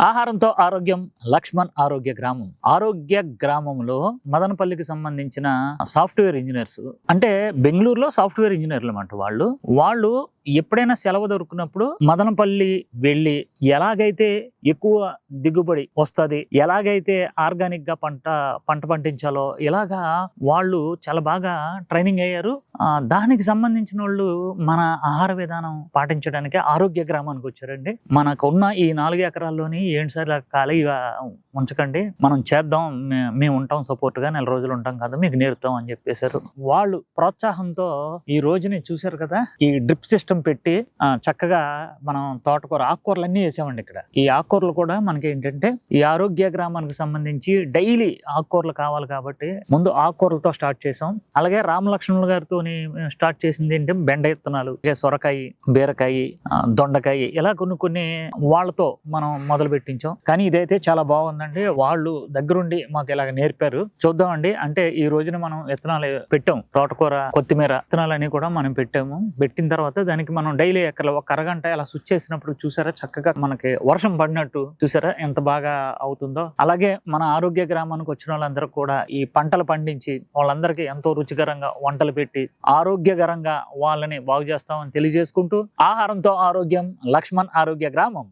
ఆహారంతో ఆరోగ్యం లక్ష్మణ్ ఆరోగ్య గ్రామం. ఆరోగ్య గ్రామంలో మదనపల్లికి సంబంధించిన సాఫ్ట్వేర్ ఇంజనీర్స్, అంటే బెంగళూరులో సాఫ్ట్వేర్ ఇంజనీర్లు అన్నమాట. వాళ్ళు ఎప్పుడైనా సెలవు దొరికినప్పుడు మదనపల్లి వెళ్ళి ఎలాగైతే ఎక్కువ దిగుబడి వస్తుంది, ఎలాగైతే ఆర్గానిక్ గా పంట పండించాలో ఇలాగా వాళ్ళు చాలా బాగా ట్రైనింగ్ అయ్యారు. దానికి సంబంధించిన వాళ్ళు మన ఆహార విధానం పాటించడానికి ఆరోగ్య గ్రామానికి వచ్చారండి. మనకున్న ఈ 4 ఎకరాల్లోని ఏంటి సార్ ఖాళీగా ఉంచకండి, మనం చేద్దాం, మేము ఉంటాం, సపోర్ట్ గా 4 రోజులు ఉంటాం కదా, మీకు నేర్పుతాం అని చెప్పేశారు. వాళ్ళు ప్రోత్సాహంతో ఈ రోజుని చూశారు కదా, ఈ డ్రిప్ సిస్టమ్ పెట్టి చక్కగా మనం తోటకూర ఆకుకూరలన్నీ వేసామండి. ఇక్కడ ఈ ఆకుకూరలు కూడా మనకి ఏంటంటే ఈ ఆరోగ్య గ్రామానికి సంబంధించి డైలీ ఆకుకూరలు కావాలి కాబట్టి ముందు ఆకుకూరలతో స్టార్ట్ చేసాం. అలాగే రామలక్ష్మణుల గారితో స్టార్ట్ చేసింది ఏంటంటే బెండ విత్తనాలు, సొరకాయ, బీరకాయ, దొండకాయ, ఇలా కొన్ని వాళ్ళతో మనం మొదలు పెట్టించాం. కానీ ఇదైతే చాలా బాగుందండి. వాళ్ళు దగ్గరుండి మాకు ఇలాగ నేర్పారు. చూద్దామండి. అంటే ఈ రోజున మనం విత్తనాలు పెట్టాం, తోటకూర, కొత్తిమీర విత్తనాలని కూడా మనం పెట్టాము. పెట్టిన తర్వాత దానికి మనం డైలీ ఒక అరగంట అలా స్విచ్ చేసినప్పుడు చూసారా చక్కగా మనకి వర్షం పడినట్టు, చూసారా ఎంత బాగా అవుతుందో. అలాగే మన ఆరోగ్య గ్రామానికి వచ్చిన వాళ్ళందరూ కూడా ఈ పంటలు పండించి వాళ్ళందరికీ ఎంతో రుచికరంగా వంటలు పెట్టి ఆరోగ్యకరంగా వాళ్ళని బాగు చేస్తామని తెలియజేసుకుంటూ, ఆహారంతో ఆరోగ్యం లక్ష్మణ్ ఆరోగ్య గ్రామం.